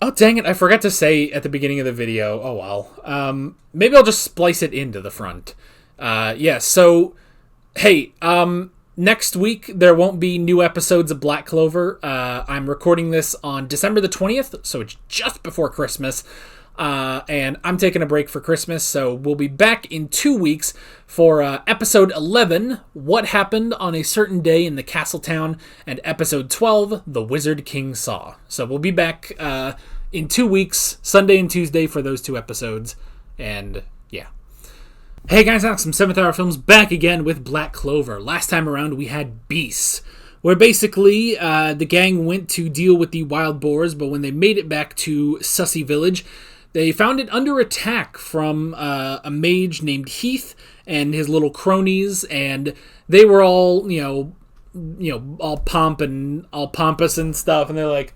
Oh, dang it. I forgot to say at the beginning of the video. Oh, well. Maybe I'll just splice it into the front. So, hey, next week there won't be new episodes of Black Clover. I'm recording this on December the 20th, so it's just before Christmas. And I'm taking a break for Christmas, so we'll be back in 2 weeks for episode 11, What Happened on a Certain Day in the Castle Town, and episode 12, The Wizard King Saw. So we'll be back in 2 weeks, Sunday and Tuesday, for those 2 episodes, and yeah. Hey guys, Alex from 7th Hour Films back again with Black Clover. Last time around we had Beasts, where basically the gang went to deal with the wild boars, but when they made it back to Sussy Village, they found it under attack from a mage named Heath and his little cronies, and they were all, all pompous and stuff, and they're like,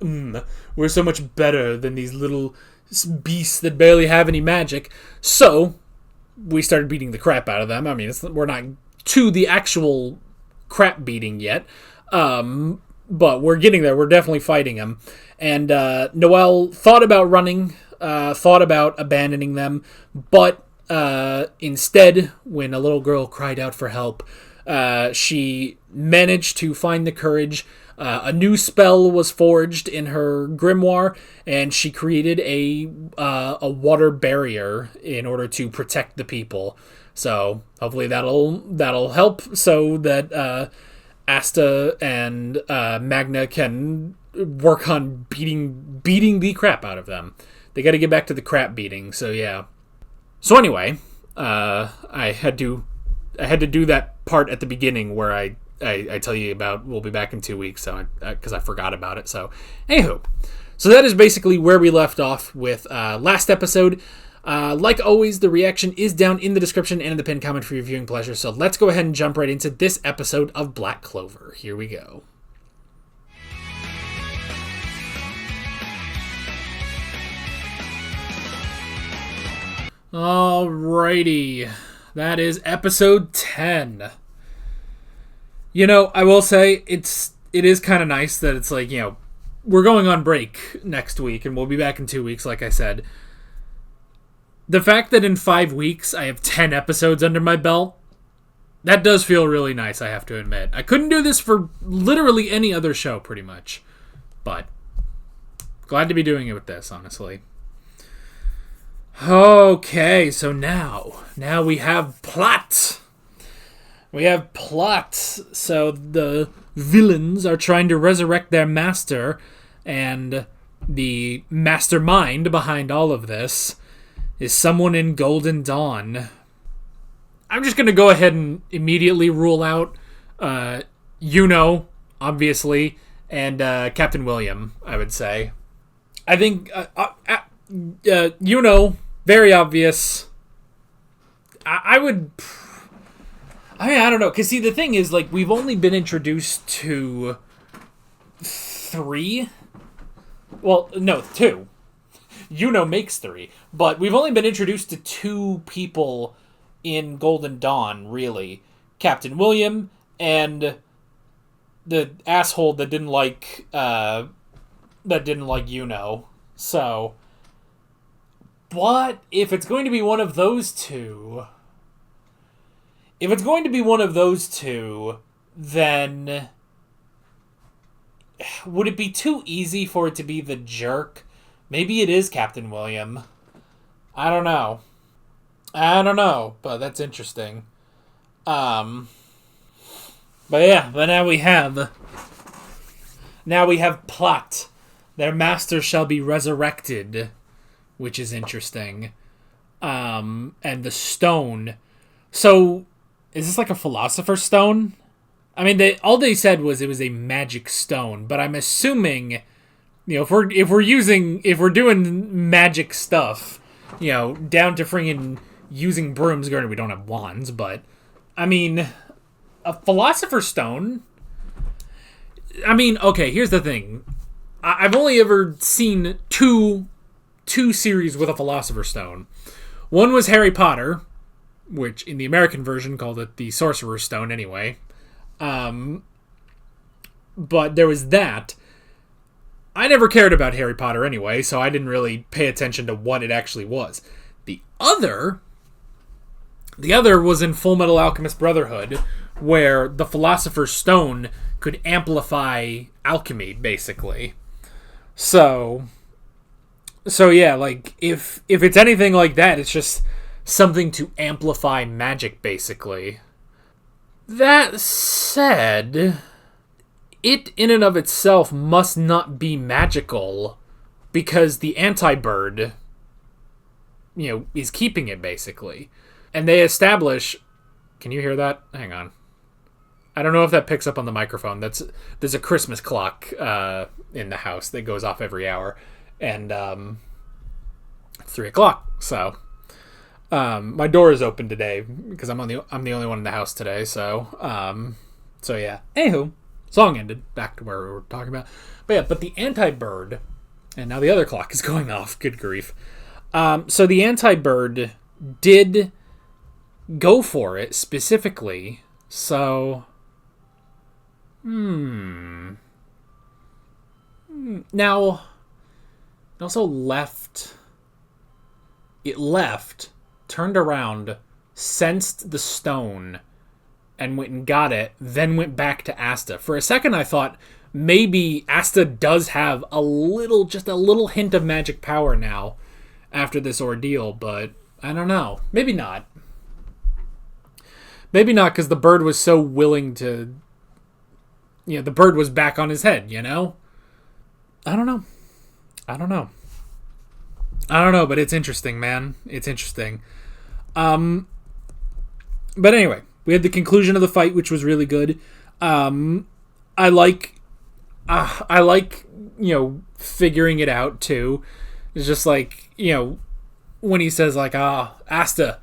we're so much better than these little beasts that barely have any magic. So we started beating the crap out of them. I mean, we're not to the actual crap beating yet, but we're getting there. We're definitely fighting them. And Noelle thought about running, thought about abandoning them, but instead, when a little girl cried out for help, she managed to find the courage. A new spell was forged in her grimoire, and she created a water barrier in order to protect the people. So hopefully that'll help, so that Asta and Magna can work on beating the crap out of them. They got to get back to the crap beating. So yeah. So anyway, I had to do that part at the beginning where I tell you about we'll be back in 2 weeks, so because I forgot about it. So anywho, so that is basically where we left off with last episode. Like always, the reaction is down in the description and in the pinned comment for your viewing pleasure. So let's go ahead and jump right into this episode of Black Clover. Here we go. Alrighty, that is episode 10. I will say it is kind of nice that it's like, we're going on break next week and we'll be back in 2 weeks, like I said. The fact that in 5 weeks I have 10 episodes under my belt, that does feel really nice, I have to admit. I couldn't do this for literally any other show, pretty much. But glad to be doing it with this, honestly. Okay, so now we have plot. We have plot. So the villains are trying to resurrect their master, and the mastermind behind all of this is someone in Golden Dawn. I'm just going to go ahead and immediately rule out obviously, and Captain William, I would say. I think very obvious. I don't know, because see, the thing is, like, we've only been introduced to 3. Well, no, 2. Makes 3, but we've only been introduced to 2 people in Golden Dawn, really. Captain William and the asshole that didn't like So, but if it's going to be one of those two, then would it be too easy for it to be the jerk? Maybe it is Captain William. I don't know, but that's interesting. But now we have plot. Their master shall be resurrected, which is interesting. And the stone. So, is this like a philosopher's stone? I mean, all they said was it was a magic stone, but I'm assuming, if we're doing magic stuff, down to friggin' using brooms. Granted, we don't have wands, but I mean, a philosopher's stone. I mean, okay, here's the thing. I've only ever seen two series with a philosopher's stone. One was Harry Potter, which in the American version called it the Sorcerer's Stone anyway. But there was that. I never cared about Harry Potter anyway, so I didn't really pay attention to what it actually was. The other was in Full Metal Alchemist Brotherhood, where the Philosopher's Stone could amplify alchemy, basically. So yeah, like, if it's anything like that, it's just something to amplify magic, basically. That said, it in and of itself must not be magical, because the anti-bird, is keeping it, basically. And they establish... Can you hear that? Hang on. I don't know if that picks up on the microphone. There's a Christmas clock in the house that goes off every hour. And it's 3 o'clock, so... my door is open today because I'm the only one in the house today. So yeah. Anywho, song ended. Back to where we were talking about. But the anti-bird, and now the other clock is going off. Good grief. So the anti-bird did go for it specifically. So, now it also left. It left. Turned around, sensed the stone, and went and got it, then went back to Asta. For a second, I thought maybe Asta does have just a little hint of magic power now after this ordeal, but I don't know. Maybe not. Maybe not, because the bird was so willing to... the bird was back on his head, I don't know. I don't know, but it's interesting, man. It's interesting. But anyway, we had the conclusion of the fight, which was really good. I like, figuring it out too. It's just like, when he says like, Asta,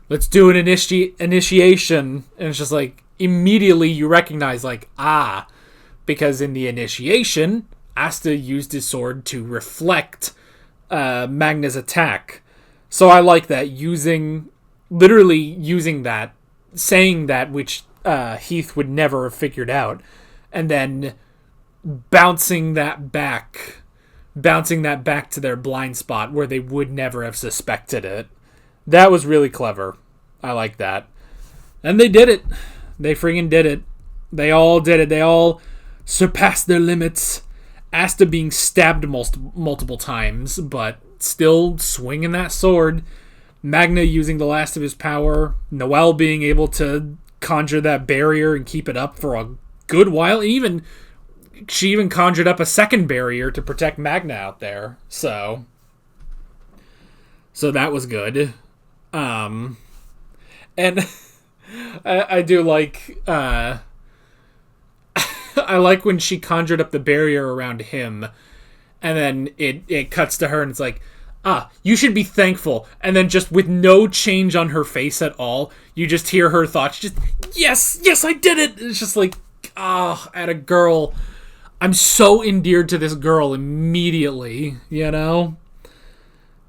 let's do an initiation. And it's just like, immediately you recognize like, because in the initiation, Asta used his sword to reflect Magna's attack. So I like that, literally using that, saying that, which Heath would never have figured out, and then bouncing that back to their blind spot where they would never have suspected it. That was really clever. I like that. And they did it. They friggin' did it. They all did it. They all surpassed their limits. Asta being stabbed multiple times, but still swinging that sword. Magna using the last of his power. Noelle being able to conjure that barrier and keep it up for a good while. She even conjured up a second barrier to protect Magna out there. So that was good. And I do like... I like when she conjured up the barrier around him, and then it cuts to her, and it's like, you should be thankful. And then just with no change on her face at all, you just hear her thoughts, just, yes, I did it! It's just like, at a girl. I'm so endeared to this girl immediately,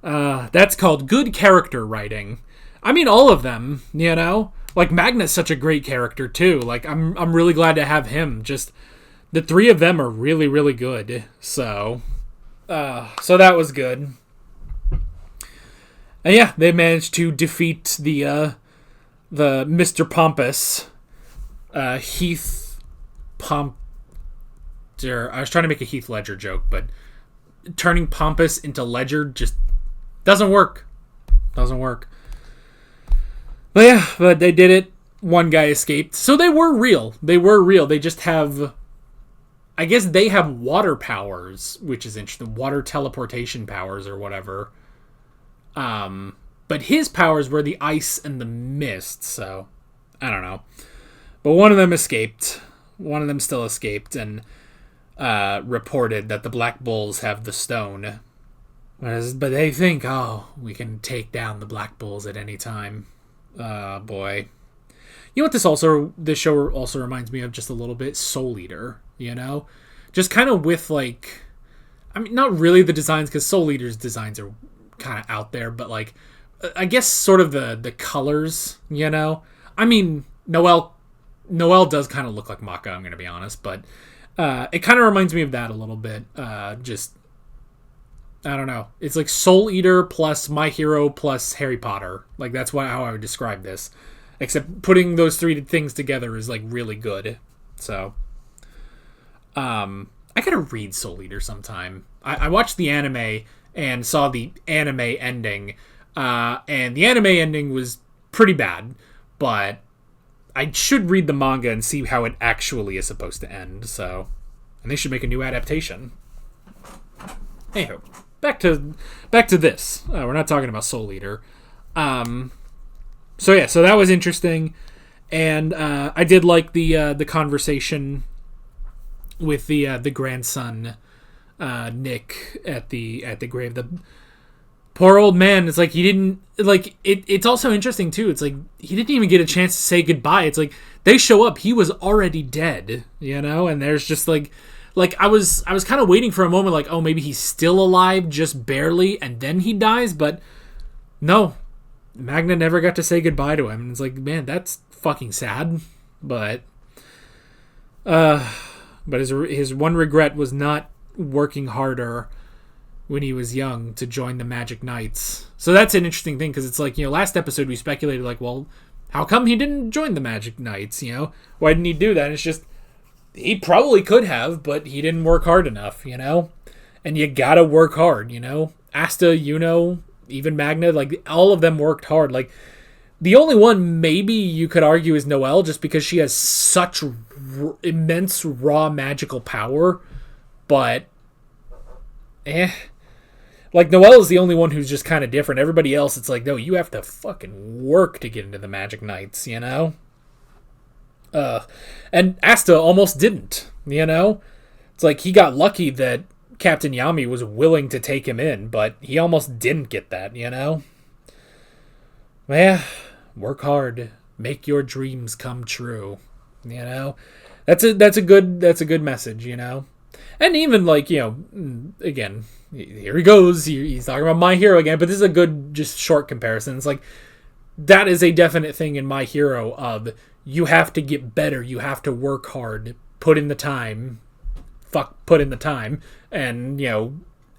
That's called good character writing. I mean, all of them, Like, Magna's such a great character, too. Like, I'm really glad to have him. Just, the three of them are really, really good. So that was good. And yeah, they managed to defeat the Mr. Pompous. Heath I was trying to make a Heath Ledger joke, but turning Pompous into Ledger just doesn't work. But they did it. One guy escaped. So they were real. They just have... I guess they have water powers, which is interesting. Water teleportation powers or whatever. But his powers were the ice and the mist, so... I don't know. But one of them escaped. One of them still escaped and reported that the Black Bulls have the stone. But they think, we can take down the Black Bulls at any time. Boy. You know what this show also reminds me of just a little bit? Soul Eater, Just kind of with, like... I mean, not really the designs, because Soul Eater's designs are kind of out there, but, like, I guess sort of the colors, I mean, Noelle does kind of look like Maka, I'm going to be honest, but It kind of reminds me of that a little bit. Just, I don't know. It's like Soul Eater plus My Hero plus Harry Potter. Like, that's how I would describe this. Except putting those three things together is, like, really good. So, I gotta read Soul Eater sometime. I watched the anime and saw the anime ending. And the anime ending was pretty bad. But I should read the manga and see how it actually is supposed to end. So, and they should make a new adaptation. Anywho, back to this. We're not talking about Soul Eater. So that was interesting, and I did like the conversation with the grandson, Nick, at the grave. The poor old man. It's like he didn't like it. It's also interesting too. It's like he didn't even get a chance to say goodbye. It's like they show up, he was already dead, and there's just like I was kind of waiting for a moment, like, oh, maybe he's still alive, just barely, and then he dies, but no. Magna never got to say goodbye to him. And it's like, man, that's fucking sad. But his one regret was not working harder when he was young to join the Magic Knights. So that's an interesting thing, because it's like, last episode we speculated, like, well, how come he didn't join the Magic Knights? Why didn't he do that? And it's just, he probably could have, but he didn't work hard enough, And you gotta work hard, Asta, even Magna, like, all of them worked hard. Like, the only one maybe you could argue is Noelle, just because she has such immense raw magical power. But, like, Noelle is the only one who's just kind of different. Everybody else, it's like, no, you have to fucking work to get into the Magic Knights, And Asta almost didn't, It's like he got lucky that Captain Yami was willing to take him in, but he almost didn't get that, Work hard, make your dreams come true, That's a good message, And even like, again, here he goes, he's talking about My Hero again, but this is a good just short comparison. It's like, that is a definite thing in My Hero of, you have to get better, you have to work hard, put in the time, and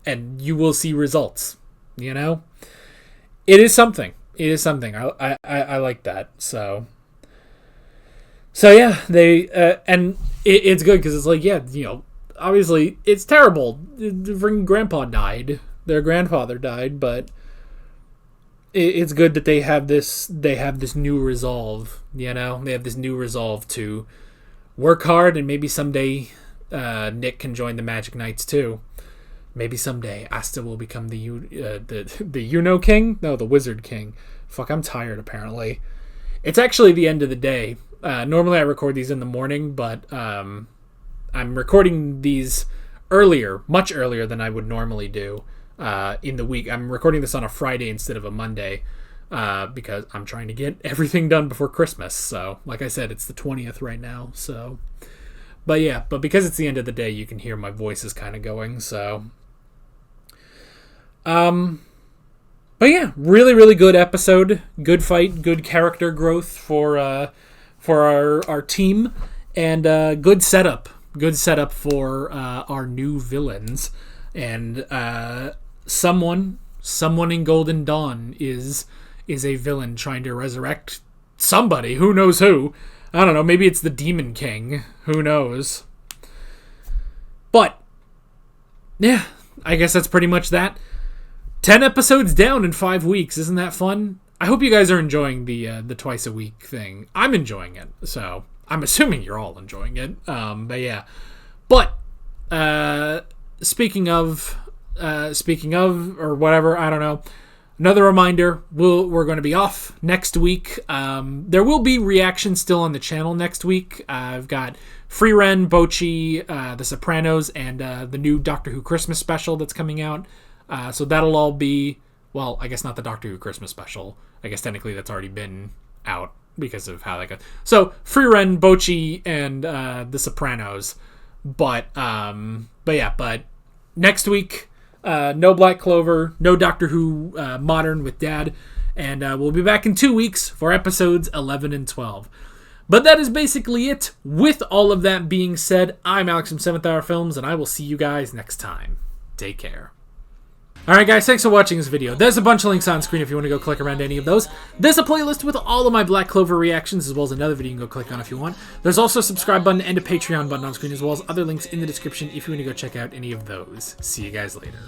and you will see results. It is something. I like that. So yeah, they and it's good because it's like, yeah, obviously it's terrible. Their grandpa died, their grandfather died, but it's good that they have this new resolve. They have this new resolve to work hard, and maybe someday Nick can join the Magic Knights too. Maybe someday Asta will become the King? No, the Wizard King. Fuck, I'm tired apparently. It's actually the end of the day. Normally I record these in the morning, but I'm recording these much earlier than I would normally do in the week. I'm recording this on a Friday instead of a Monday because I'm trying to get everything done before Christmas. So, like I said, it's the 20th right now. So, but yeah, because it's the end of the day, you can hear my voice is kind of going. So, but yeah, really, really good episode. Good fight, good character growth for our team, and good setup. Good setup for our new villains. And someone in Golden Dawn is a villain trying to resurrect somebody. Who knows who? I don't know. Maybe it's the Demon King. Who knows? But yeah, I guess that's pretty much that. 10 episodes down in 5 weeks. Isn't that fun? I hope you guys are enjoying the twice a week thing. I'm enjoying it, so I'm assuming you're all enjoying it. But yeah. But speaking of or whatever, I don't know. Another reminder: we're going to be off next week. There will be reactions still on the channel next week. I've got Free Ren, Bocchi, The Sopranos, and the new Doctor Who Christmas special that's coming out. So that'll all be, well, I guess not the Doctor Who Christmas special. I guess technically that's already been out because of how that goes. So Free Ren, Bocchi, and The Sopranos. But next week, no Black Clover, no Doctor Who Modern with Dad, and we'll be back in 2 weeks for episodes 11 and 12. But that is basically it. With all of that being said, I'm Alex from 7th Hour Films, and I will see you guys next time. Take care. Alright guys, thanks for watching this video. There's a bunch of links on screen if you want to go click around any of those. There's a playlist with all of my Black Clover reactions, as well as another video you can go click on if you want. There's also a subscribe button and a Patreon button on screen, as well as other links in the description if you want to go check out any of those. See you guys later.